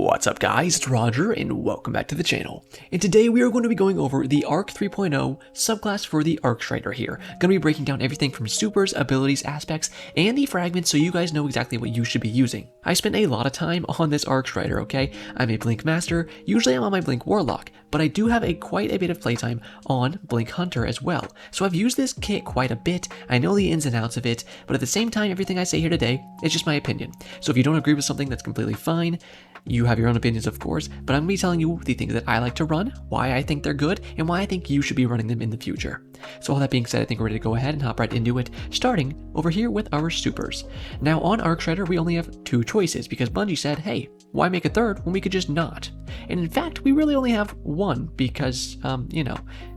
What's up guys, it's Roger and welcome back to the channel. And today we are going to be going over the Arc 3.0 subclass for the Arcstrider here. Going to be breaking down everything from supers, abilities, aspects, and the fragments so you guys know exactly what you should be using. I spent a lot of time on this Arcstrider, okay? I'm a Blink Master, usually I'm on my Blink Warlock, but I do have quite a bit of playtime on Blink Hunter as well. So I've used this kit quite a bit, I know the ins and outs of it, but at the same time everything I say here today is just my opinion. So if you don't agree with something, that's completely fine. You have your own opinions, of course, but I'm going to be telling you the things that I like to run, why I think they're good, and why I think you should be running them in the future. So all that being said, I think we're ready to go ahead and hop right into it, starting over here with our supers. Now on Arcstrider, we only have two choices because Bungie said, hey, why make a third when we could just not? And in fact, we really only have one because,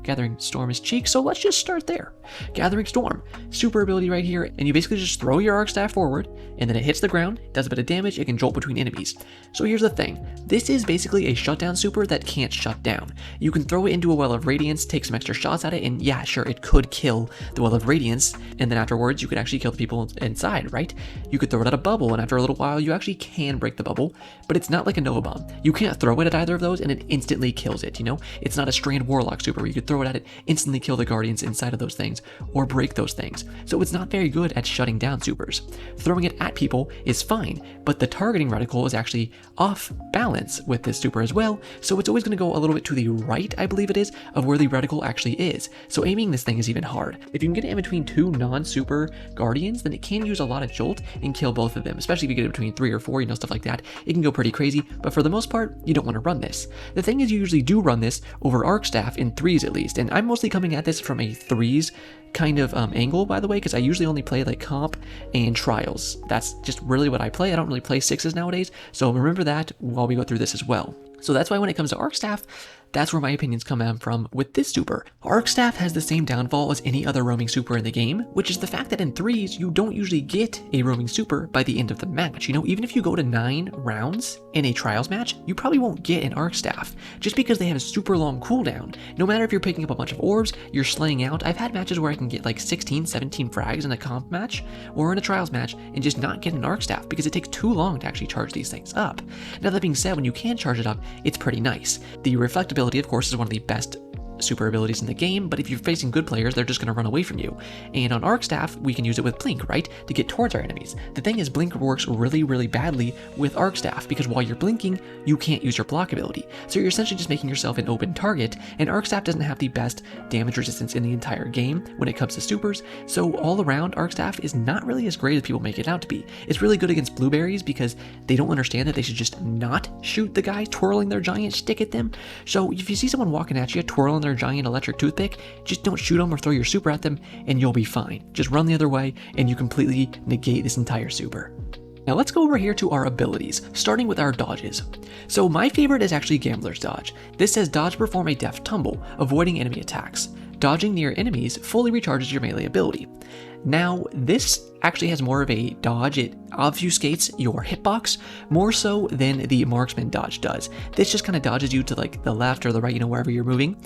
Gathering Storm is cheek, so let's just start there. Gathering Storm, super ability right here, and you basically just throw your arc staff forward, and then it hits the ground, does a bit of damage, it can jolt between enemies. So here's the thing, this is basically a shutdown super that can't shut down. You can throw it into a Well of Radiance, take some extra shots at it, and yeah, sure, it could kill the Well of Radiance, and then afterwards you could actually kill the people inside, right? You could throw it at a bubble, and after a little while you actually can break the bubble, but it's not like a Nova Bomb. You can't throw it at either of those and it instantly kills it, It's not a Strand Warlock super where you could throw it at it, instantly kill the Guardians inside of those things, or break those things. So it's not very good at shutting down supers. Throwing it at people is fine, but the targeting reticle is actually off balance with this super as well, so it's always going to go a little bit to the right, I believe it is, of where the reticle actually is. So aiming this thing is even hard. If you can get it in between two non-super Guardians, then it can use a lot of jolt and kill both of them, especially if you get it between 3 or 4, stuff like that. It can go pretty crazy, but for the most part, you don't want to run this. The thing is, you usually do run this over arc staff in 3s at least, and I'm mostly coming at this from a 3s kind of angle, by the way, because I usually only play like comp and trials. That's just really what I play. I don't really play 6s nowadays, so remember that while we go through this as well. So that's why when it comes to arc staff, that's where my opinions come in from with this super. Arcstaff has the same downfall as any other roaming super in the game, which is the fact that in 3s, you don't usually get a roaming super by the end of the match. Even if you go to 9 rounds in a trials match, you probably won't get an Arcstaff, just because they have a super long cooldown. No matter if you're picking up a bunch of orbs, you're slaying out. I've had matches where I can get like 16, 17 frags in a comp match, or in a trials match, and just not get an Arcstaff, because it takes too long to actually charge these things up. Now that being said, when you can charge it up, it's pretty nice. The reflectability, of course, is one of the best super abilities in the game, but if you're facing good players, they're just going to run away from you. And on Arcstaff, we can use it with Blink, right? To get towards our enemies. The thing is, Blink works really, really badly with Arcstaff, because while you're blinking, you can't use your block ability. So you're essentially just making yourself an open target, and Arcstaff doesn't have the best damage resistance in the entire game when it comes to supers, so all around, Arcstaff is not really as great as people make it out to be. It's really good against blueberries because they don't understand that they should just not shoot the guy twirling their giant stick at them. So if you see someone walking at you, twirling their giant electric toothpick, just don't shoot them or throw your super at them and you'll be fine. Just run the other way and you completely negate this entire super. Now let's go over here to our abilities, starting with our dodges. So my favorite is actually Gambler's Dodge. This says dodge perform a deft tumble, avoiding enemy attacks. Dodging near enemies fully recharges your melee ability. Now, this actually has more of a dodge. It obfuscates your hitbox more so than the marksman dodge does. This just kind of dodges you to like the left or the right, wherever you're moving.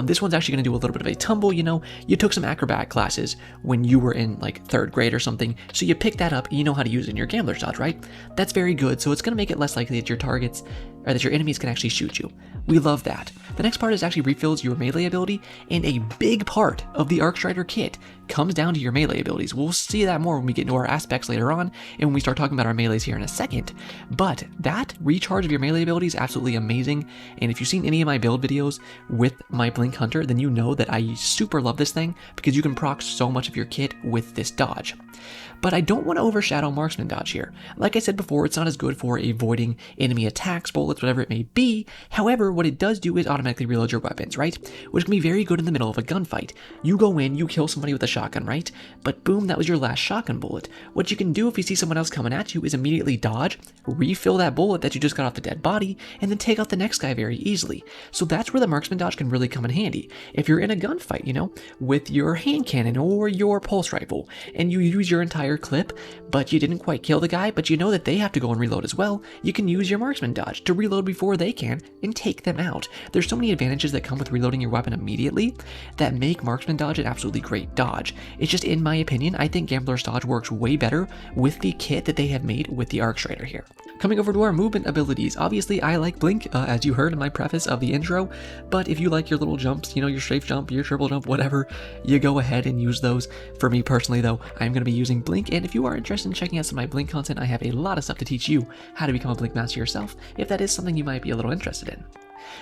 This one's actually going to do a little bit of a tumble. You took some acrobat classes when you were in like 3rd grade or something, so you picked that up and you know how to use it in your Gambler's Dodge, right? That's very good, so it's going to make it less likely that your targets or that your enemies can actually shoot you. We love that. The next part is actually refills your melee ability, and a big part of the Arcstrider kit comes down to your melee abilities. We'll see that more when we get into our aspects later on and when we start talking about our melees here in a second. But that recharge of your melee ability is absolutely amazing, and if you've seen any of my build videos with my Blink Hunter, then you know that I super love this thing because you can proc so much of your kit with this dodge. But I don't want to overshadow Marksman Dodge here. Like I said before, it's not as good for avoiding enemy attacks, bullets, whatever it may be. However, what it does do is automatically reload your weapons, right? Which can be very good in the middle of a gunfight. You go in, you kill somebody with a shotgun, right? But boom, that was your last shotgun bullet. What you can do if you see someone else coming at you is immediately dodge, refill that bullet that you just got off the dead body, and then take out the next guy very easily. So that's where the Marksman Dodge can really come in handy. If you're in a gunfight, with your hand cannon or your pulse rifle, and you use your entire clip, but you didn't quite kill the guy, but you know that they have to go and reload as well, you can use your Marksman Dodge to reload before they can and take them out. There's so many advantages that come with reloading your weapon immediately that make Marksman Dodge an absolutely great dodge. It's just, in my opinion, I think Gambler's Dodge dodge works way better with the kit that they have made with the Arcstrider here. Coming over to our movement abilities, obviously I like Blink, as you heard in my preface of the intro, but if you like your little jumps, your strafe jump, your triple jump, whatever, you go ahead and use those. For me personally though, I'm going to be using Blink, and if you are interested in checking out some of my Blink content, I have a lot of stuff to teach you how to become a Blink master yourself, if that is something you might be a little interested in.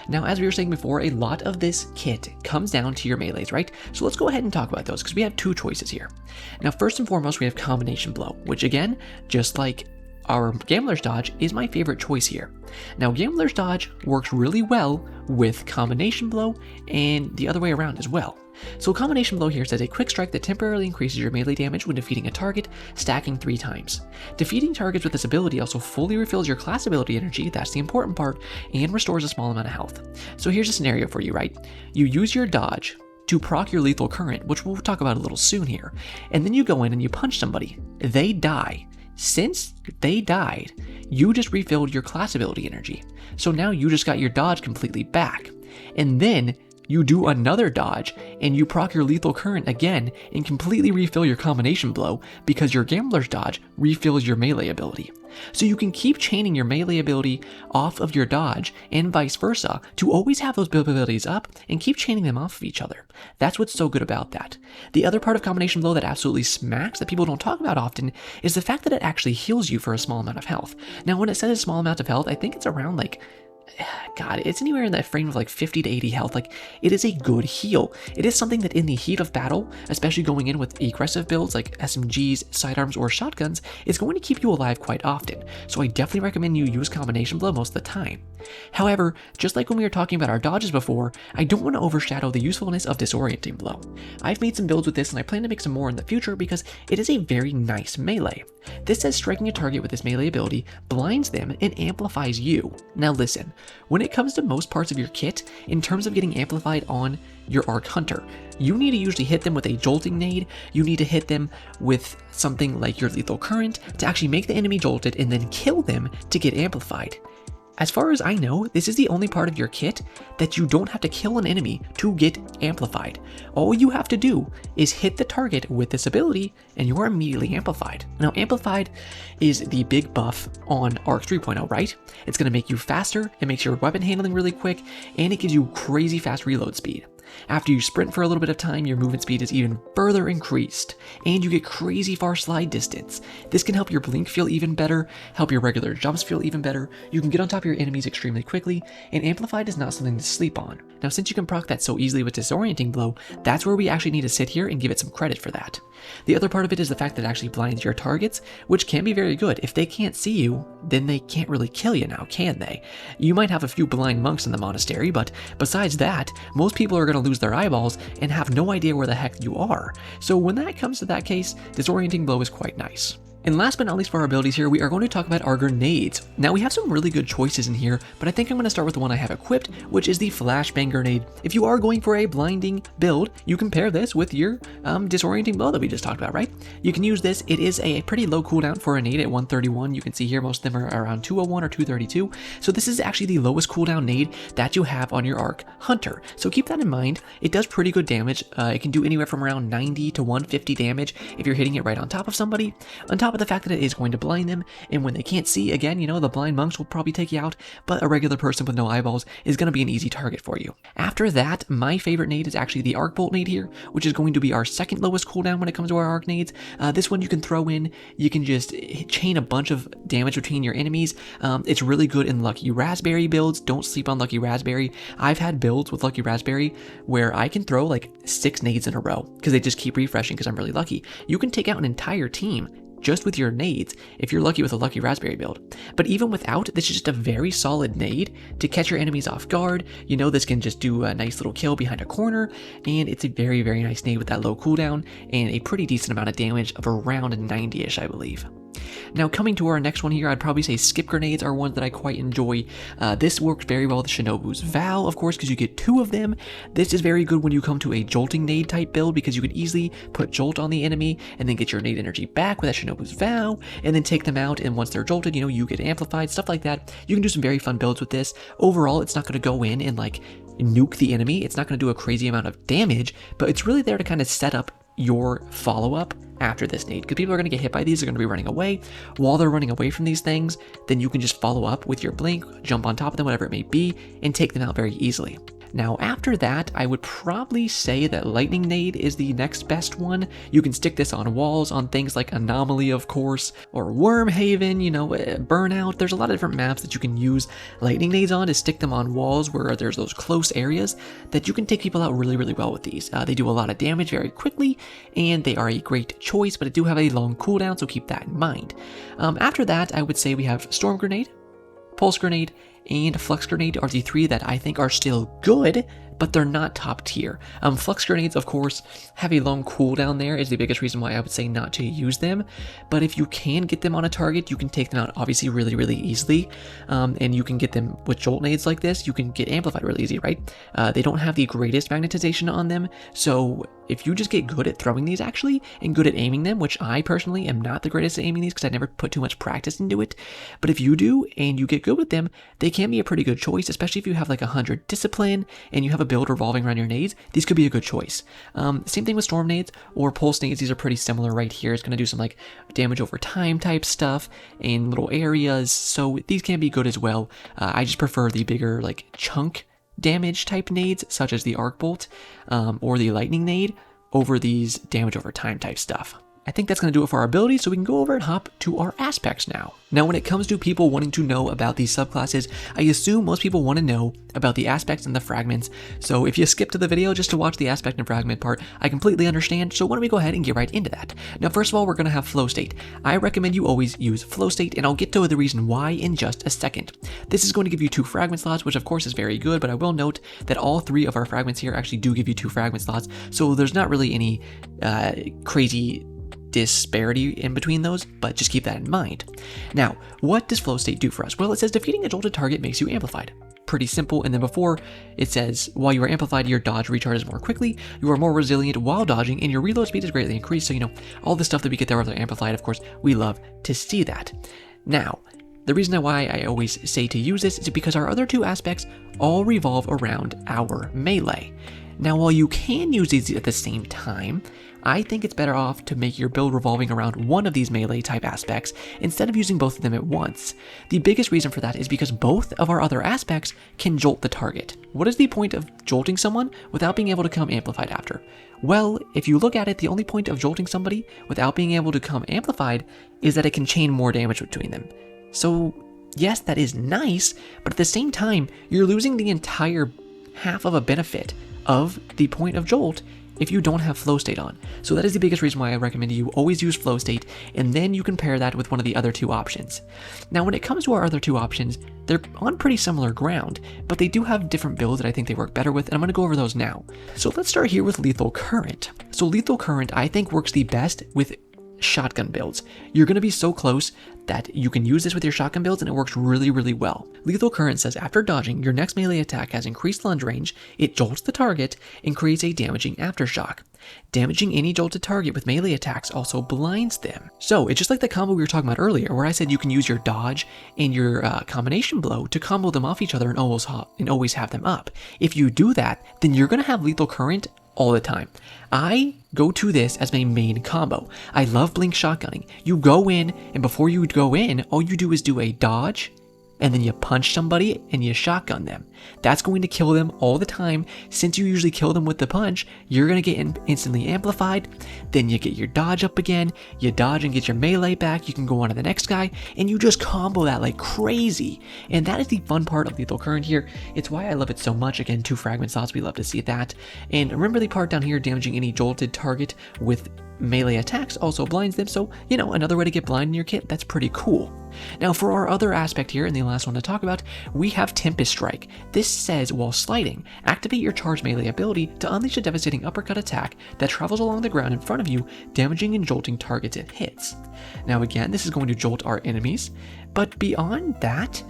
Now, as we were saying before, a lot of this kit comes down to your melees, right? So let's go ahead and talk about those, because we have two choices here. Now, first and foremost, we have Combination Blow, which again, just like our Gambler's Dodge, is my favorite choice here. Now, Gambler's Dodge works really well with Combination Blow and the other way around as well. So Combination Blow here says a quick strike that temporarily increases your melee damage when defeating a target, stacking 3 times. Defeating targets with this ability also fully refills your class ability energy, that's the important part, and restores a small amount of health. So here's a scenario for you, right? You use your dodge to proc your lethal current, which we'll talk about a little soon here, and then you go in and you punch somebody. They die. Since they died, you just refilled your class ability energy. So now you just got your dodge completely back. And then you do another dodge and you proc your lethal current again and completely refill your Combination Blow because your Gambler's Dodge refills your melee ability. So you can keep chaining your melee ability off of your dodge and vice versa to always have those abilities up and keep chaining them off of each other. That's what's so good about that. The other part of Combination Blow that absolutely smacks that people don't talk about often is the fact that it actually heals you for a small amount of health. Now when it says a small amount of health, I think it's around God, it's anywhere in that frame of 50 to 80 health. It is a good heal. It is something that in the heat of battle, especially going in with aggressive builds like SMGs, sidearms, or shotguns, is going to keep you alive quite often. So I definitely recommend you use Combination Blow most of the time. However, just like when we were talking about our dodges before, I don't want to overshadow the usefulness of Disorienting Blow. I've made some builds with this and I plan to make some more in the future because it is a very nice melee. This says striking a target with this melee ability blinds them and amplifies you. Now listen, when it comes to most parts of your kit, in terms of getting amplified on your Arc Hunter, you need to usually hit them with a jolting nade, you need to hit them with something like your lethal current to actually make the enemy jolted and then kill them to get amplified. As far as I know, this is the only part of your kit that you don't have to kill an enemy to get amplified. All you have to do is hit the target with this ability and you are immediately amplified. Now, amplified is the big buff on Arc 3.0, right? It's going to make you faster, it makes your weapon handling really quick, and it gives you crazy fast reload speed. After you sprint for a little bit of time, your movement speed is even further increased, and you get crazy far slide distance. This can help your blink feel even better, help your regular jumps feel even better, you can get on top of your enemies extremely quickly, and Amplified is not something to sleep on. Now, since you can proc that so easily with Disorienting Blow, that's where we actually need to sit here and give it some credit for that. The other part of it is the fact that it actually blinds your targets, which can be very good. If they can't see you, then they can't really kill you now, can they? You might have a few blind monks in the monastery, but besides that, most people are going to lose their eyeballs and have no idea where the heck you are. So when that comes to that case, Disorienting Blow is quite nice. And last but not least for our abilities here, we are going to talk about our grenades. Now we have some really good choices in here, but I think I'm going to start with the one I have equipped, which is the Flashbang Grenade. If you are going for a blinding build, you can pair this with your Disorienting Blow that we just talked about, right? You can use this. It is a pretty low cooldown for a nade at 131. You can see here most of them are around 201 or 232. So this is actually the lowest cooldown nade that you have on your Arc Hunter. So keep that in mind. It does pretty good damage. It can do anywhere from around 90 to 150 damage if you're hitting it right on top of somebody. On top of the fact that it is going to blind them, and when they can't see, again, you know, the blind monks will probably take you out, but a regular person with no eyeballs is going to be an easy target for you. After that, my favorite nade is actually the Arc Bolt nade here, which is going to be our second lowest cooldown when it comes to our arc nades. This one you can throw in, you can just chain a bunch of damage between your enemies. It's really good in Lucky Raspberry builds. Don't sleep on Lucky Raspberry. I've had builds with Lucky Raspberry where I can throw like 6 nades in a row because they just keep refreshing because I'm really lucky. You can take out an entire team just with your nades if you're lucky with a Lucky Raspberry build. But even without, this is just a very solid nade to catch your enemies off guard. You know, this can just do a nice little kill behind a corner, and it's a very, very nice nade with that low cooldown and a pretty decent amount of damage of around 90-ish, I believe. Now, coming to our next one here, I'd probably say skip grenades are one that I quite enjoy. This works very well with Shinobu's Vow, of course, because you get 2 of them. This is very good when you come to a jolting nade type build because you can easily put jolt on the enemy and then get your nade energy back with that Shinobu's Vow and then take them out, and once they're jolted, you know, you get amplified, stuff like that. You can do some very fun builds with this. Overall, it's not going to go in and like nuke the enemy. It's not going to do a crazy amount of damage, but it's really there to kind of set up your follow-up after this nade, because people are going to get hit by these, they're going to be running away. While they're running away from these things, then you can just follow up with your blink, jump on top of them, whatever it may be, and take them out very easily. Now after that, I would probably say that Lightning Nade is the next best one. You can stick this on walls, on things like Anomaly, of course, or Wormhaven, you know, Burnout. There's a lot of different maps that you can use Lightning Nades on to stick them on walls where there's those close areas that you can take people out really, really well with these. They do a lot of damage very quickly, and they are a great choice, but they do have a long cooldown, so keep that in mind. After that, I would say we have Storm Grenade, Pulse Grenade, and Flux Grenade are the three that I think are still good, but they're not top tier. Flux Grenades, of course, have a long cooldown there, is the biggest reason why I would say not to use them, but if you can get them on a target, you can take them out obviously really, really easily, and you can get them with Jolt Nades like this, you can get amplified really easy, right? They don't have the greatest magnetization on them, so if you just get good at throwing these actually, and good at aiming them, which I personally am not the greatest at aiming these because I never put too much practice into it, but if you do, and you get good with them, they can be a pretty good choice, especially if you have like 100 discipline, and you have a build revolving around your nades, these could be a good choice. Same thing with Storm Nades, or Pulse Nades, these are pretty similar right here. It's going to do some like damage over time type stuff, in little areas, so these can be good as well. I just prefer the bigger like chunk damage type nades, such as the Arc Bolt or the Lightning Nade, over these damage over time type stuff. I think that's going to do it for our abilities, so we can go over and hop to our aspects now. Now, when it comes to people wanting to know about these subclasses, I assume most people want to know about the aspects and the fragments, so if you skip to the video just to watch the aspect and fragment part, I completely understand, so why don't we go ahead and get right into that. Now, first of all, we're going to have flow state. I recommend you always use flow state, and I'll get to the reason why in just a second. This is going to give you 2 fragment slots, which of course is very good, but I will note that all 3 of our fragments here actually do give you 2 fragment slots, so there's not really any crazy disparity in between those, but just keep that in mind. Now, what does flow state do for us? Well, it says defeating a jolted target makes you amplified. Pretty simple, and then before it says while you are amplified, your dodge recharges more quickly, you are more resilient while dodging, and your reload speed is greatly increased. So, you know, all the stuff that we get there with our amplified, of course, we love to see that. Now, the reason why I always say to use this is because our other 2 aspects all revolve around our melee. Now, while you can use these at the same time, I think it's better off to make your build revolving around one of these melee type aspects instead of using both of them at once. The biggest reason for that is because both of our other aspects can jolt the target. What is the point of jolting someone without being able to come amplified after? Well, if you look at it, the only point of jolting somebody without being able to come amplified is that it can chain more damage between them. So yes, that is nice, but at the same time, you're losing the entire half of a benefit of the point of jolt if you don't have flow state on. So that is the biggest reason why I recommend you always use flow state, and then you can pair that with one of the other 2 options. Now, when it comes to our other 2 options, they're on pretty similar ground, but they do have different builds that I think they work better with, and I'm going to go over those now. So let's start here with Lethal Current. So Lethal Current, I think, works the best with shotgun builds. You're going to be so close that you can use this with your shotgun builds, and it works really, really well. Lethal Current says after dodging, your next melee attack has increased lunge range, it jolts the target, and creates a damaging aftershock. Damaging any jolted target with melee attacks also blinds them. So it's just like the combo we were talking about earlier, where I said you can use your dodge and your combination blow to combo them off each other and always have them up. If you do that, then you're going to have Lethal Current all the time. I go to this as my main combo. I love blink shotgunning. You go in, and before you go in, all you do is do a dodge, and then you punch somebody and you shotgun them. That's going to kill them all the time. Since you usually kill them with the punch, you're going to get instantly amplified. Then you get your dodge up again, you dodge and get your melee back, you can go on to the next guy, and you just combo that like crazy. And that is the fun part of Lethal Current here. It's why I love it so much. Again, 2 fragment slots, we love to see that. And remember the part down here, damaging any jolted target with melee attacks also blinds them, so, you know, another way to get blind in your kit, that's pretty cool. Now, for our other aspect here, and the last one to talk about, we have Tempest Strike. This says, while sliding, activate your charged melee ability to unleash a devastating uppercut attack that travels along the ground in front of you, damaging and jolting targets it hits. Now again, this is going to jolt our enemies, but beyond that,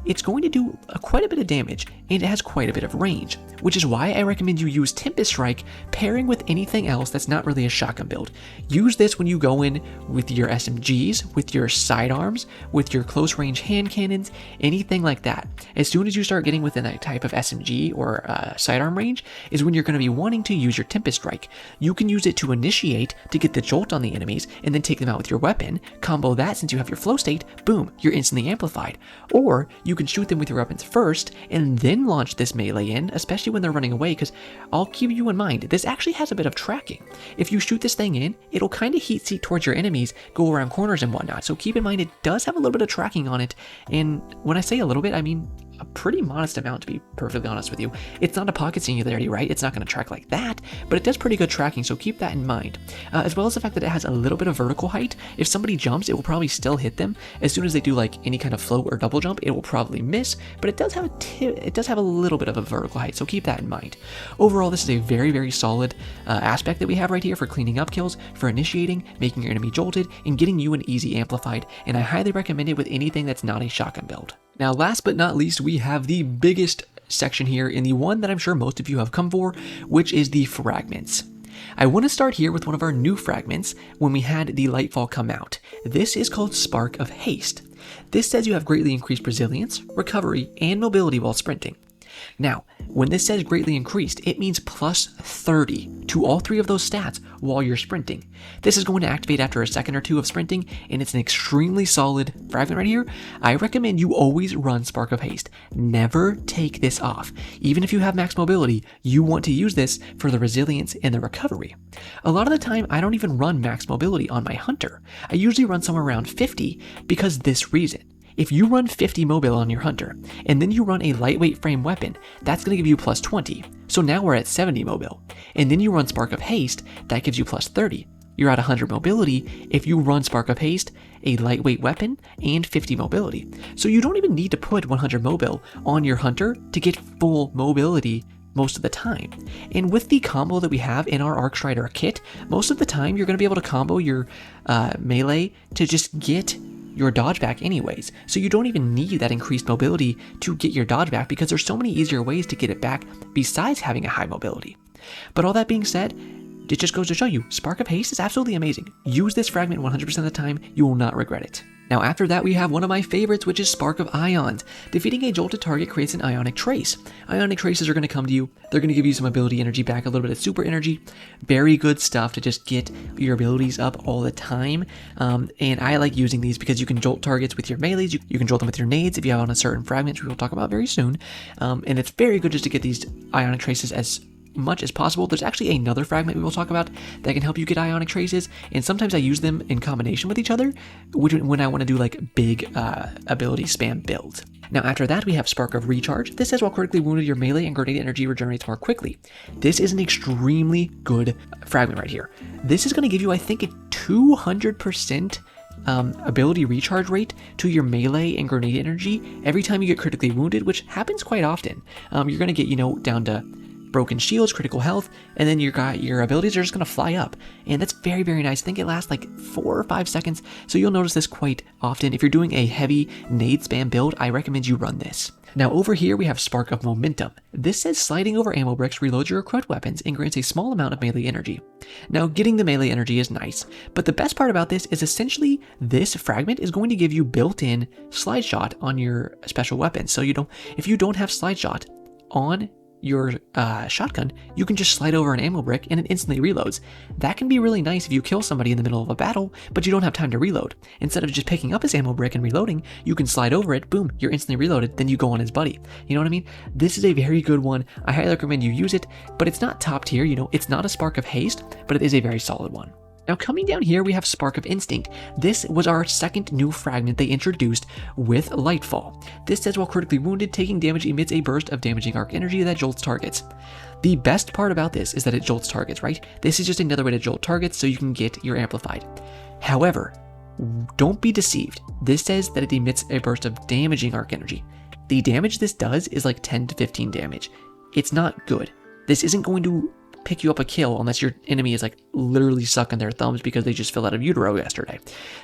it's going to do quite a bit of damage, and it has quite a bit of range, which is why I recommend you use Tempest Strike pairing with anything else that's not really a shotgun build. Use this when you go in with your SMGs, with your sidearms, with your close range hand cannons, anything like that. As soon as you start getting within that type of SMG or sidearm range is when you're going to be wanting to use your Tempest Strike. You can use it to initiate to get the jolt on the enemies and then take them out with your weapon, combo that since you have your flow state, boom, you're instantly amplified. Or you can shoot them with your weapons first and then launch this melee in, especially when they're running away, because I'll keep you in mind, this actually has a bit of tracking. If you shoot this thing in, it'll kind of heat seek towards your enemies, go around corners and whatnot, so keep in mind it does have a little bit of tracking on it, and when I say a little bit, I mean a pretty modest amount, to be perfectly honest with you. It's not a pocket singularity, right? It's not going to track like that, but it does pretty good tracking, so keep that in mind. As well as the fact that it has a little bit of vertical height. If somebody jumps, it will probably still hit them. As soon as they do like any kind of float or double jump, it will probably miss, but it does have a little bit of a vertical height, so keep that in mind. Overall, this is a very, very solid aspect that we have right here for cleaning up kills, for initiating, making your enemy jolted, and getting you an easy amplified, and I highly recommend it with anything that's not a shotgun build. Now, last but not least, we have the biggest section here, and the one that I'm sure most of you have come for, which is the Fragments. I want to start here with one of our new fragments when we had the Lightfall come out. This is called Spark of Haste. This says you have greatly increased resilience, recovery, and mobility while sprinting. Now, when this says greatly increased, it means plus 30 to all three of those stats while you're sprinting. This is going to activate after a second or two of sprinting, and it's an extremely solid fragment right here. I recommend you always run Spark of Haste. Never take this off. Even if you have max mobility, you want to use this for the resilience and the recovery. A lot of the time, I don't even run max mobility on my Hunter. I usually run somewhere around 50 because this reason. If you run 50 mobile on your Hunter, and then you run a lightweight frame weapon, that's going to give you plus 20. So now we're at 70 mobile. And then you run Spark of Haste, that gives you plus 30. You're at 100 mobility if you run Spark of Haste, a lightweight weapon, and 50 mobility. So you don't even need to put 100 mobile on your Hunter to get full mobility most of the time. And with the combo that we have in our Arcstrider kit, most of the time you're going to be able to combo your melee to just get your dodge back anyways. So you don't even need that increased mobility to get your dodge back because there's so many easier ways to get it back besides having a high mobility. But all that being said, it just goes to show you, Spark of Haste is absolutely amazing. Use this fragment 100% of the time, you will not regret it. Now after that we have one of my favorites, which is Spark of Ions. Defeating a jolted target creates an ionic trace. Ionic traces are going to come to you, they're going to give you some ability energy back, a little bit of super energy. Very good stuff to just get your abilities up all the time. And I like using these because you can jolt targets with your melees, you can jolt them with your nades if you have on a certain fragment, which we will talk about very soon. And it's very good just to get these ionic traces as much as possible. There's actually another fragment we will talk about that can help you get ionic traces, and sometimes I use them in combination with each other when I want to do like big ability spam builds. Now after that we have Spark of Recharge. This says while critically wounded, your melee and grenade energy regenerates more quickly. This is an extremely good fragment right here. This is going to give you, I think, a 200% ability recharge rate to your melee and grenade energy every time you get critically wounded, which happens quite often. You're going to get, down to broken shields, critical health, and then your abilities are just going to fly up. And that's very, very nice. I think it lasts like 4 or 5 seconds, so you'll notice this quite often. If you're doing a heavy nade spam build, I recommend you run this. Now over here we have Spark of Momentum. This says sliding over ammo bricks reloads your equipped weapons and grants a small amount of melee energy. Now getting the melee energy is nice, but the best part about this is essentially this fragment is going to give you built-in slide shot on your special weapons. So if you don't have slide shot on your shotgun, you can just slide over an ammo brick and it instantly reloads. That can be really nice if you kill somebody in the middle of a battle, but you don't have time to reload. Instead of just picking up his ammo brick and reloading, you can slide over it, boom, you're instantly reloaded, then you go on his buddy. You know what I mean? This is a very good one. I highly recommend you use it, but it's not top tier, it's not a Spark of Haste, but it is a very solid one. Now coming down here we have Spark of Instinct. This was our second new fragment they introduced with Lightfall. This says while critically wounded, taking damage emits a burst of damaging arc energy that jolts targets. The best part about this is that it jolts targets, right? This is just another way to jolt targets so you can get your amplified. However, don't be deceived. This says that it emits a burst of damaging arc energy. The damage this does is like 10 to 15 damage. It's not good. This isn't going to pick you up a kill unless your enemy is like literally sucking their thumbs because they just fell out of utero yesterday.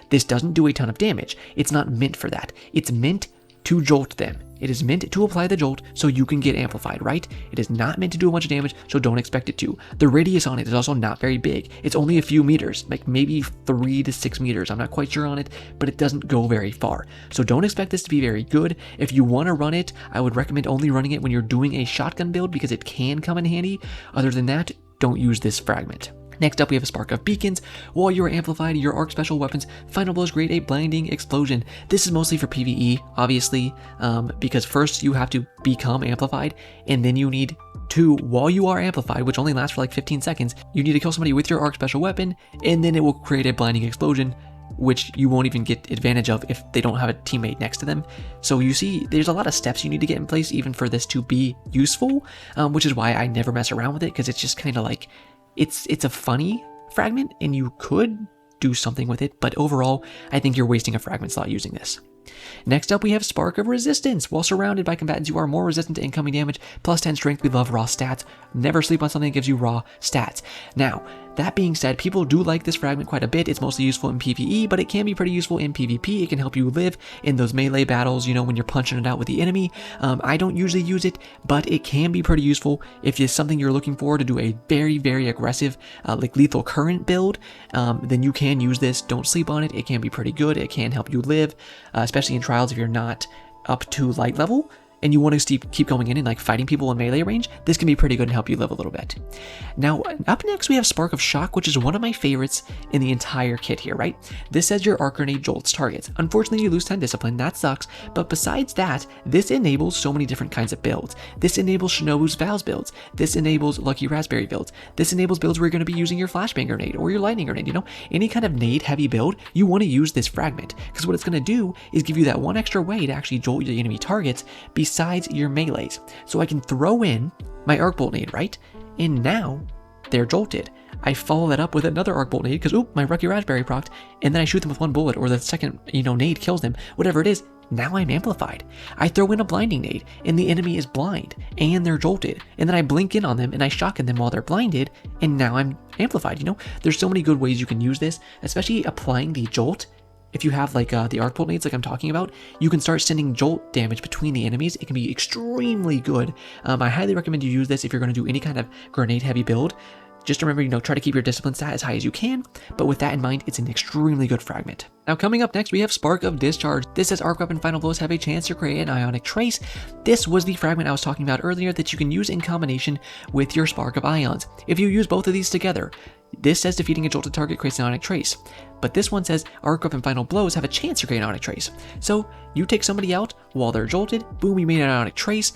This doesn't do a ton of damage. It's not meant for that. It's meant to jolt them. It is meant to apply the jolt so you can get amplified, right? It is not meant to do a bunch of damage, so don't expect it to. The radius on it is also not very big. It's only a few meters, like maybe 3 to 6 meters. I'm not quite sure on it, but it doesn't go very far. So don't expect this to be very good. If you want to run it, I would recommend only running it when you're doing a shotgun build because it can come in handy. Other than that, don't use this fragment. Next up, we have a Spark of Beacons. While you are amplified, your arc special weapons final blows create a blinding explosion. This is mostly for PvE, obviously, because first you have to become amplified, and then you need to, while you are amplified, which only lasts for like 15 seconds, you need to kill somebody with your arc special weapon, and then it will create a blinding explosion, which you won't even get advantage of if they don't have a teammate next to them. So you see, there's a lot of steps you need to get in place even for this to be useful, which is why I never mess around with it, because it's just kind of like, it's a funny fragment and you could do something with it, but overall, I think you're wasting a fragment slot using this. Next up, we have Spark of Resistance. While surrounded by combatants, you are more resistant to incoming damage, plus 10 strength. We love raw stats. Never sleep on something that gives you raw stats. Now, that being said, people do like this fragment quite a bit. It's mostly useful in PvE, but it can be pretty useful in PvP. It can help you live in those melee battles, you know, when you're punching it out with the enemy. I don't usually use it, but it can be pretty useful if it's something you're looking for to do a very, very aggressive, like lethal current build. Then you can use this. Don't sleep on it. It can be pretty good. It can help you live, especially in trials if you're not up to light level and you want to keep going in and like fighting people in melee range. This can be pretty good and help you live a little bit. Now, up next we have Spark of Shock, which is one of my favorites in the entire kit here, right? This says your arc grenade jolts targets. Unfortunately, you lose 10 discipline, that sucks, but besides that, this enables so many different kinds of builds. This enables Shinobu's Vows builds. This enables Lucky Raspberry builds. This enables builds where you're going to be using your flashbang grenade or your lightning grenade, you know? Any kind of nade heavy build, you want to use this fragment, because what it's going to do is give you that one extra way to actually jolt your enemy targets besides your melees. So I can throw in my arc bolt nade, right? And now they're jolted. I follow that up with another arc bolt nade because, oop, my Lucky Raspberry procced, and then I shoot them with one bullet, or the second, nade kills them, whatever it is. Now I'm amplified. I throw in a blinding nade, and the enemy is blind, and they're jolted. And then I blink in on them, and I shotgun them while they're blinded, and now I'm amplified, There's so many good ways you can use this, especially applying the jolt. If you have like the arc bolt nades like I'm talking about, you can start sending jolt damage between the enemies. It can be extremely good. I highly recommend you use this if you're going to do any kind of grenade heavy build. Just remember, try to keep your discipline stat as high as you can, but with that in mind, it's an extremely good fragment. Now coming up next, we have Spark of Discharge. This says arc weapon final blows have a chance to create an ionic trace. This was the fragment I was talking about earlier that you can use in combination with your Spark of Ions. If you use both of these together, this says defeating a jolted target creates an ionic trace, but this one says arc weapon final blows have a chance to create an ionic trace. So you take somebody out while they're jolted, boom, you made an ionic trace,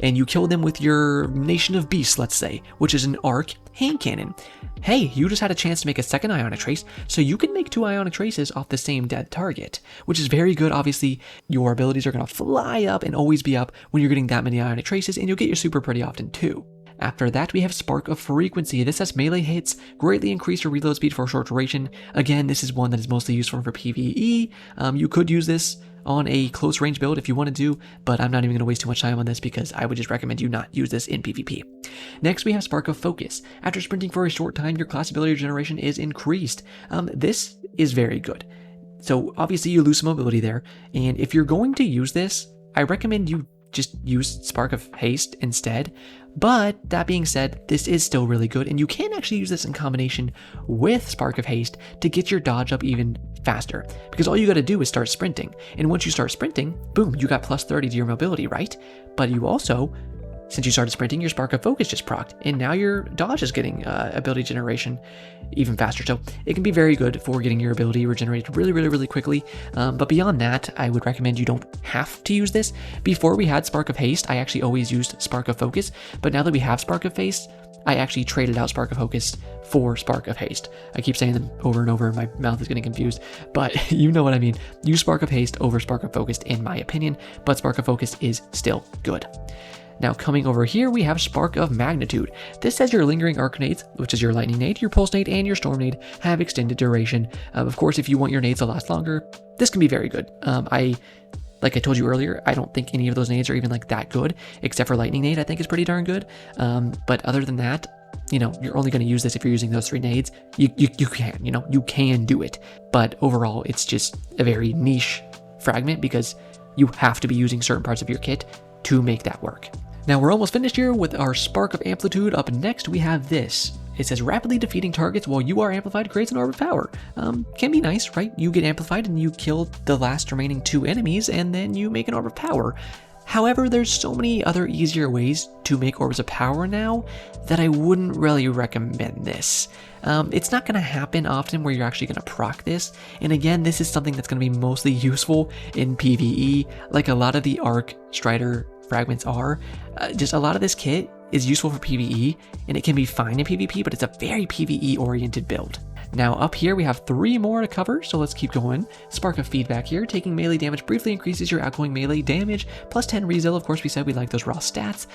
and you kill them with your Nation of Beasts, let's say, which is an arc hand cannon. Hey, you just had a chance to make a second ionic trace, so you can make 2 ionic traces off the same dead target, which is very good. Obviously, your abilities are going to fly up and always be up when you're getting that many ionic traces, and you'll get your super pretty often too. After that, we have Spark of Frequency. This has melee hits, greatly increase your reload speed for a short duration. Again, this is one that is mostly useful for PvE. You could use this on a close range build if you want to do, but I'm not even going to waste too much time on this because I would just recommend you not use this in PvP. Next, we have Spark of Focus. After sprinting for a short time, your class ability regeneration is increased. This is very good. So obviously you lose some mobility there, and if you're going to use this, I recommend you just use Spark of Haste instead. But that being said, this is still really good, and you can actually use this in combination with Spark of Haste to get your dodge up even faster, because all you got to do is start sprinting, and once you start sprinting, boom, you got plus 30 to your mobility, right? But you also, since you started sprinting, your Spark of Focus just procced, and now your dodge is getting ability generation even faster. So it can be very good for getting your ability regenerated really, really, really quickly. But beyond that, I would recommend you don't have to use this. Before we had Spark of Haste, I actually always used Spark of Focus, but now that we have Spark of Haste, I actually traded out Spark of Focus for Spark of Haste. I keep saying them over and over, and my mouth is getting confused, but you know what I mean. Use Spark of Haste over Spark of Focus in my opinion, but Spark of Focus is still good. Now coming over here, we have Spark of Magnitude. This says your lingering arc nades, which is your lightning nade, your pulse nade, and your storm nade, have extended duration. Of course, if you want your nades to last longer, this can be very good. Like I told you earlier, I don't think any of those nades are even like that good, except for lightning nade I think is pretty darn good. But other than that, you're only going to use this if you're using those 3 nades. You can, you can do it. But overall, it's just a very niche fragment because You have to be using certain parts of your kit to make that work. Now we're almost finished here with our Spark of Amplitude. Up next we have this. It says rapidly defeating targets while you are amplified creates an orb of power. Can be nice, right? You get amplified and you kill the last remaining 2 enemies and then you make an orb of power. However, there's so many other easier ways to make orbs of power now that I wouldn't really recommend this. It's not going to happen often where you're actually going to proc this, and again, this is something that's going to be mostly useful in PvE, like a lot of the Arcstrider fragments are. Just a lot of this kit is useful for PvE, and it can be fine in PvP, but it's a very PvE-oriented build. Now up here we have 3 more to cover, so let's keep going. Spark of Feedback here. Taking melee damage briefly increases your outgoing melee damage, plus 10 resil. Of course, we said we like those raw stats.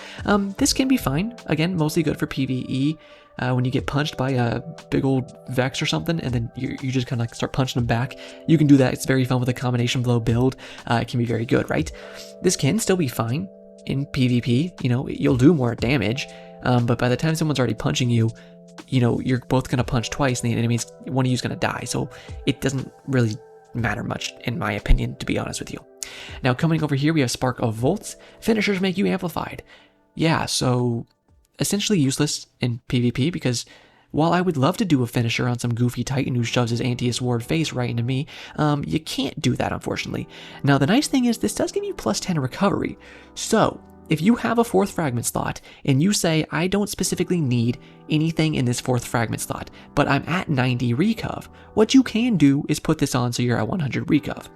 This can be fine. Again, mostly good for PvE. When you get punched by a big old Vex or something, and then you just kind of like start punching them back. You can do that. It's very fun with a combination blow build. It can be very good, right? This can still be fine in PvP. You know, you'll do more damage, but by the time someone's already punching you, you know, you're both going to punch twice and the enemy's, one of you is going to die. So it doesn't really matter much, in my opinion, to be honest with you. Now coming over here, we have Spark of Volts. Finishers make you amplified. Yeah, so essentially useless in PvP, because while I would love to do a finisher on some goofy titan who shoves his Antius Ward face right into me, you can't do that, unfortunately. Now the nice thing is this does give you plus 10 recovery. So if you have a 4th fragment slot and you say, I don't specifically need anything in this 4th fragment slot, but I'm at 90 recov, what you can do is put this on so you're at 100 recov.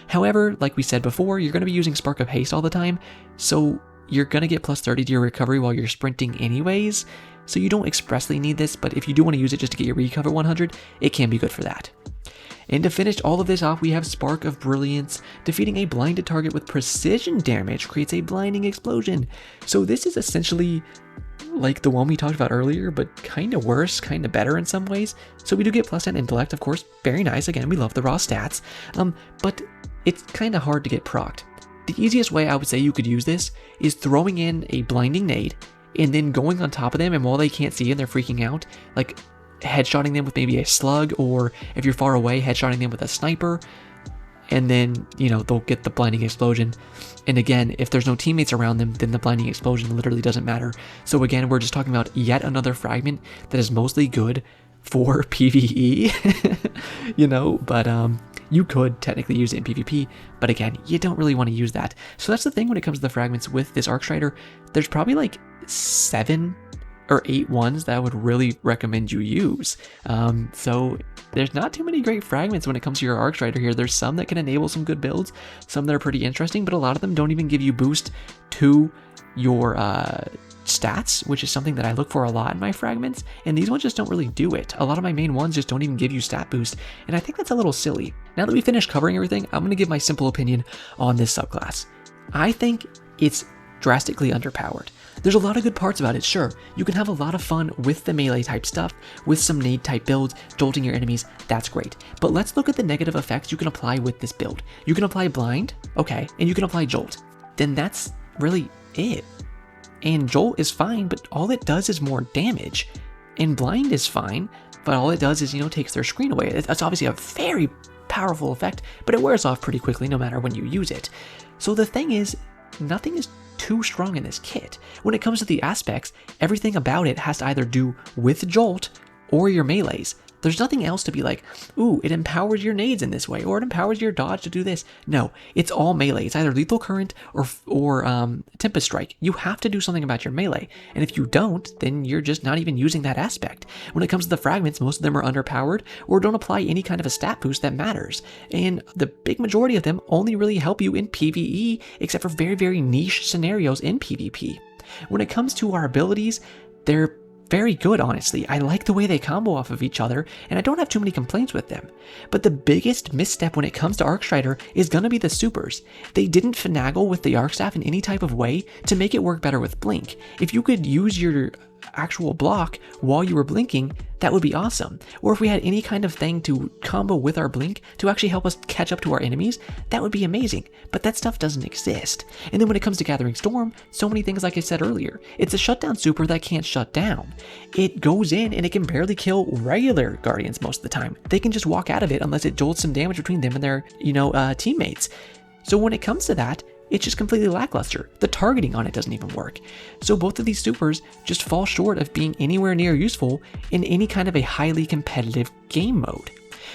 However, like we said before, you're going to be using Spark of Haste all the time, so you're going to get plus 30 to your recovery while you're sprinting anyways, so you don't expressly need this, but if you do want to use it just to get your recov at 100, it can be good for that. And to finish all of this off, we have Spark of Brilliance. Defeating a blinded target with precision damage creates a blinding explosion. So this is essentially like the one we talked about earlier, but kind of worse, kind of better in some ways. So we do get plus 10 intellect, of course, very nice. Again, we love the raw stats, but it's kind of hard to get procced. The easiest way I would say you could use this is throwing in a blinding nade and then going on top of them, and while they can't see and they're freaking out, like headshotting them with maybe a slug, or if you're far away, headshotting them with a sniper, and then, you know, they'll get the blinding explosion. And again, if there's no teammates around them, then the blinding explosion literally doesn't matter. So again, we're just talking about yet another fragment that is mostly good for PvE, you know, but you could technically use it in PvP, but again, you don't really want to use that. So that's the thing when it comes to the fragments with this Arcstrider. There's probably like 7 or 8 ones that I would really recommend you use. So there's not too many great fragments when it comes to your Arcstrider here. There's some that can enable some good builds, some that are pretty interesting, but a lot of them don't even give you boost to your stats, which is something that I look for a lot in my fragments, and these ones just don't really do it. A lot of my main ones just don't even give you stat boost, and I think that's a little silly. Now that we finished covering everything, I'm going to give my simple opinion on this subclass. I think it's drastically underpowered. There's a lot of good parts about it, sure. You can have a lot of fun with the melee type stuff, with some nade type builds, jolting your enemies, that's great. But let's look at the negative effects you can apply with this build. You can apply blind, okay, and you can apply jolt. Then that's really it. And jolt is fine, but all it does is more damage. And blind is fine, but all it does is, you know, takes their screen away. That's obviously a very powerful effect, but it wears off pretty quickly no matter when you use it. So the thing is, nothing is too strong in this kit. When it comes to the aspects, everything about it has to either do with jolt or your melees. There's nothing else to be like, ooh, it empowers your nades in this way, or it empowers your dodge to do this. No, it's all melee. It's either lethal current or tempest strike. You have to do something about your melee, and if you don't, then you're just not even using that aspect. When it comes to the fragments, most of them are underpowered or don't apply any kind of a stat boost that matters, and the big majority of them only really help you in PvE, except for very, very niche scenarios in PvP. When it comes to our abilities, they're very good, honestly. I like the way they combo off of each other, and I don't have too many complaints with them. But the biggest misstep when it comes to Arcstrider is gonna be the supers. They didn't finagle with the arc staff in any type of way to make it work better with blink. If you could use your actual block while you were blinking, that would be awesome. Or if we had any kind of thing to combo with our blink to actually help us catch up to our enemies, that would be amazing. But that stuff doesn't exist. And then when it comes to Gathering Storm, so many things like I said earlier. It's a shutdown super that can't shut down. It goes in and it can barely kill regular Guardians most of the time. They can just walk out of it unless it jolts some damage between them and their, teammates. So when it comes to that, it's just completely lackluster. The targeting on it doesn't even work. So both of these supers just fall short of being anywhere near useful in any kind of a highly competitive game mode.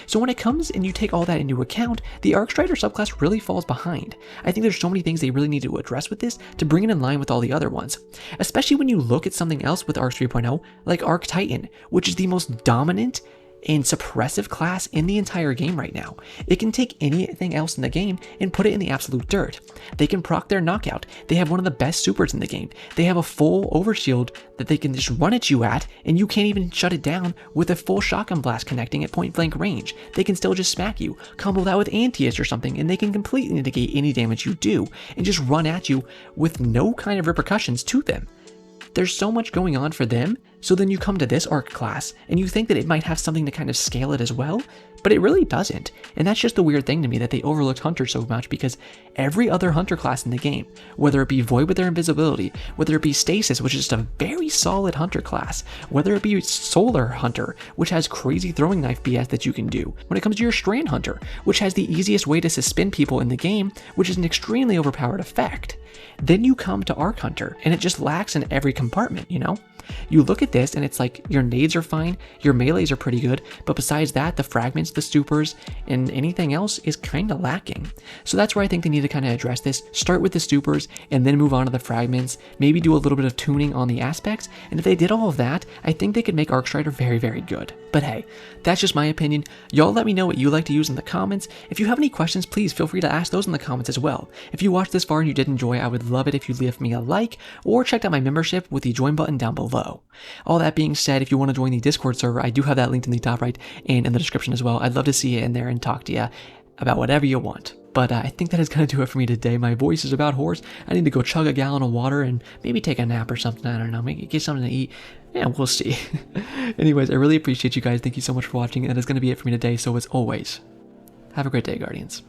So when it comes and you take all that into account, the Arcstrider subclass really falls behind. I think there's so many things they really need to address with this to bring it in line with all the other ones. Especially when you look at something else with Arc 3.0, like Arc Titan, which is the most dominant and suppressive class in the entire game right now. It can take anything else in the game and put it in the absolute dirt. They can proc their knockout. They have one of the best supers in the game. They have a full overshield that they can just run at you at, and you can't even shut it down with a full shotgun blast connecting at point blank range. They can still just smack you, combo that with Antius or something, and they can completely negate any damage you do and just run at you with no kind of repercussions to them. There's so much going on for them, so then you come to this arc class, and you think that it might have something to kind of scale it as well, but it really doesn't. And that's just the weird thing to me, that they overlooked Hunter so much, because every other Hunter class in the game, whether it be Void with their invisibility, whether it be Stasis, which is just a very solid Hunter class, whether it be Solar Hunter, which has crazy throwing knife BS that you can do, when it comes to your Strand Hunter, which has the easiest way to suspend people in the game, which is an extremely overpowered effect. Then you come to Arc Hunter, and it just lacks in every compartment, you know? You look at this and it's like your nades are fine, your melees are pretty good, but besides that, the fragments, the supers, and anything else is kind of lacking. So that's where I think they need to kind of address this. Start with the supers and then move on to the fragments, maybe do a little bit of tuning on the aspects, and if they did all of that, I think they could make Arcstrider very, very good. But hey, that's just my opinion. Y'all let me know what you like to use in the comments. If you have any questions, please feel free to ask those in the comments as well. If you watched this far and you did enjoy, I would love it if you leave me a like or checked out my membership with the join button down below. All that being said, if you want to join the Discord server, I do have that linked in the top right and in the description as well. I'd love to see you in there and talk to you about whatever you want. But I think that is going to do it for me today. My voice is about hoarse. I need to go chug a gallon of water and maybe take a nap or something. I don't know. Maybe get something to eat. Yeah, we'll see. Anyways, I really appreciate you guys. Thank you so much for watching. And that is going to be it for me today. So as always, have a great day, Guardians.